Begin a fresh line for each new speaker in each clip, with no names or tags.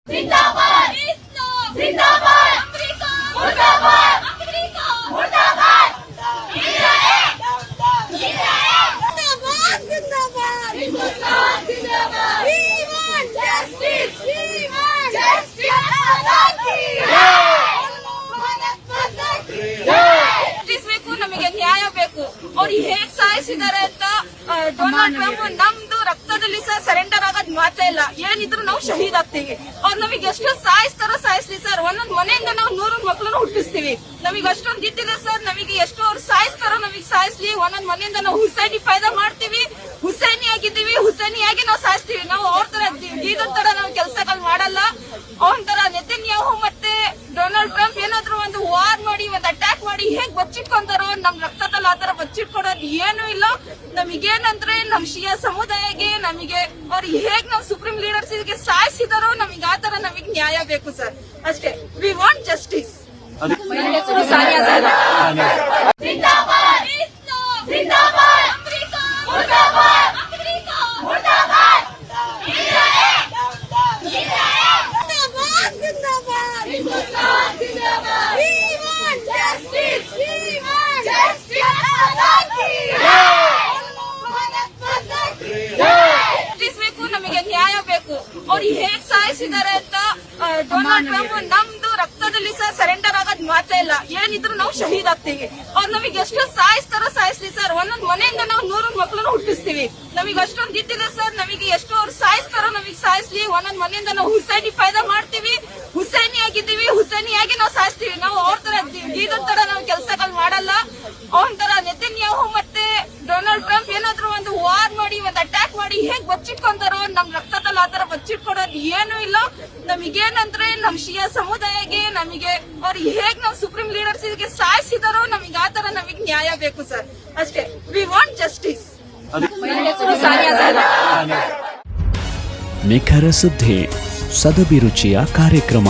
जिंदाबाद जिंदाबाद अमेरिका मुर्दाबाद अमेरिका मुर्दाबाद जिंदाबाद जिंदाबाद हिंदुस्तान जिंदाबाद we want justice ಬೇಕು ನಮಗೆ ನ್ಯಾಯ ಬೇಕು ಅವ್ರು ಹೇಗ್ ಸಾಯಿಸಿದ್ದಾರೆ ಅಂತ ಡೊನಾಲ್ಡ್ ಟ್ರಂಪ್ ನಮ್ದು ರಕ್ತದಲ್ಲಿ ಸರ್ ಸರೆಂಡರ್ ಆಗೋದ್ ಮಾತೇ ಇಲ್ಲ ಏನಿದ್ರು ನಾವು ಶಹೀದ್ ಆಗ್ತೀವಿ ಅವ್ರು ನಮಗೆ ಎಷ್ಟು ಸಾಯಿಸ್ತಾರೋ ಸಾಯಿಸ್ಲಿ ಸರ್ ಒಂದೊಂದ್ ಮನೆಯಿಂದ ನಾವು 100 ಮಕ್ಕಳನ್ನು ಹುಟ್ಟಿಸ್ತೀವಿ ನಮಗೆ ಅಷ್ಟೊಂದು ಇದ್ದಿದೆ ಸರ್ ನಮಗೆ ಎಷ್ಟು ಅವ್ರು ಸಾಯಿಸ್ತಾರೋ ನಮಗೆ ಸಾಯಿಸ್ಲಿ ಒಂದೊಂದ್ ಮನೆಯಿಂದ ನಾವು ಹುಸೈನಿ ಫೈದಾ ಮಾಡ್ತೀವಿ ಹುಸೈನಿ ಆಗಿದ್ದೀವಿ ಹುಸೈನಿಯಾಗಿ ನಾವು ಸಾಯಿಸ್ತೀವಿ ನಾವು ಅವ್ರ ತರ ಗೀದರ್ ತರ ನಾವು ಕೆಲಸಗಳು ಮಾಡಲ್ಲ ಅವನ ತರ ನೆತನ್ಯಾಹು ಮತ್ತೆ ಡೊನಾಲ್ಡ್ ಟ್ರಂಪ್ ಏನಾದ್ರು ಒಂದು ವಾರ್ ಮಾಡಿ ಒಂದು ಅಟ್ಯಾಕ್ ಮಾಡಿ ಹೇಗ್ ಬಚ್ಚಿಟ್ಕೊಂತಾರೋ ನಮ್ ರಕ್ತದಲ್ಲಿ ಆತರ ಬಚ್ಚಿಟ್ಕೊಡೋದು ಏನು ಇಲ್ಲ ನಮಗೇನಂದ್ರೆ ನಮ್ ಶಿಯಾ ಸಮುದಾಯಕ್ಕೆ ನಮಗೆ ಅವ್ರು ಹೇಗ್ ನಾವ್ ಸುಪ್ರೀಂ ಲೀಡರ್ಸ್ ಗೆ ಸಾಯಿಸಿದಾರೋ ನಮಗೆ ಆತರ ನಮಗೆ ನ್ಯಾಯ ಬೇಕು ಸರ್ ಅಷ್ಟೇ ವಿ ವಾಂಟ್ ಜಸ್ಟಿಸ್ ಹೆಸರು ಸಾನಿಯಾ ಜಿಂದಾಬಾದ್ ಜಿಂದಾಬಾದ್ ಅಮೆರಿಕಾ ಮುರ್ದಾಬಾದ್ ಅಮೆರಿಕಾ ಮುರ್ದಾಬಾದ್ हिंदुस्तान जिंदाबाद we want justice ಬೇಕು ನಮಗೆ ನ್ಯಾಯ ಬೇಕು ಅವ್ರು ಹೇಗ್ ಸಾಯಿಸಿದ್ದಾರೆ ಅಂತ ಡೊನಾಲ್ಡ್ ಟ್ರಂಪ್ ನಮ್ದು ರಕ್ತದಲ್ಲಿ ಸರ್ ಸರೆಂಡರ್ ಆಗೋದ್ ಮಾತೇ ಇಲ್ಲ ಏನಿದ್ರು ನಾವು ಶಹೀದ್ ಆಗ್ತೀವಿ ಅವ್ರು ನಮಗೆ ಎಷ್ಟು ಸಾಯಿಸ್ತಾರೋ ಸಾಯಿಸ್ಲಿ ಸರ್ ಒಂದೊಂದ್ ಮನೆಯಿಂದ ನಾವು 100 ಮಕ್ಕಳನ್ನು ಹುಟ್ಟಿಸ್ತೀವಿ ನಮಗೆ ಅಷ್ಟೊಂದು ಇದ್ದಿದೆ ಸರ್ ನಮಗೆ ಎಷ್ಟು ಅವ್ರು ಸಾಯಿಸ್ತಾರೋ ನಮಗೆ ಸಾಯಿಸ್ಲಿ ಒಂದೊಂದ್ ಮನೆಯಿಂದ ನಾವು ಹುಸೈನಿ ಫೈದಾ ಮಾಡ್ತೀವಿ ಹುಸೈನಿ ಆಗಿದ್ದೀವಿ ಹುಸೈನಿಯಾಗಿ ನಾವು ಸಾಯಿಸ್ತೀವಿ ನಾವು ಅವ್ರ ತರ ಗೀದರ್ ತರ ನಾವು ಕೆಲಸಗಳು ಮಾಡಲ್ಲ ಅವನ ತರ ನೆತನ್ಯಾಹು ಮತ್ತೆ ಡೊನಾಲ್ಡ್ ಟ್ರಂಪ್ ಏನಾದ್ರು ಒಂದು ವಾರ್ ಮಾಡಿ ಒಂದು ಅಟ್ಯಾಕ್ ಮಾಡಿ ಹೇಗ್ ಬಚ್ಚಿಟ್ಕೊಂತಾರೋ ನಮ್ ರಕ್ತದಲ್ಲಿ ಆತರ ಬಚ್ಚಿಟ್ಕೊಡೋದು ಏನು ಇಲ್ಲ ನಮಗೇನಂದ್ರೆ ನಮ್ ಶಿಯಾ ಸಮುದಾಯಕ್ಕೆ ನಮಗೆ ಅವ್ರು ಹೇಗ್ ನಾವ್ ಸುಪ್ರೀಂ ಲೀಡರ್ಸ್ ಗೆ ಸಾಯಿಸಿದಾರೋ ನಮಗೆ ಆತರ ನಮಗೆ ನ್ಯಾಯ ಬೇಕು ಸರ್ ಅಷ್ಟೇ ವಿ ವಾಂಟ್ ಜಸ್ಟಿಸ್ ಹೆಸರು ಸಾನಿಯಾ
ನಿಖರ ಸುದ್ದಿ ಸದಭಿರುಚಿಯ ಕಾರ್ಯಕ್ರಮ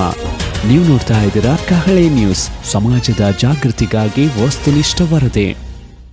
ನೀವು ನೋಡ್ತಾ ಇದ್ದೀರಾ ಕಹಳೆ ನ್ಯೂಸ್ ಸಮಾಜದ ಜಾಗೃತಿಗಾಗಿ ವಸ್ತುನಿಷ್ಠ ವರದಿ.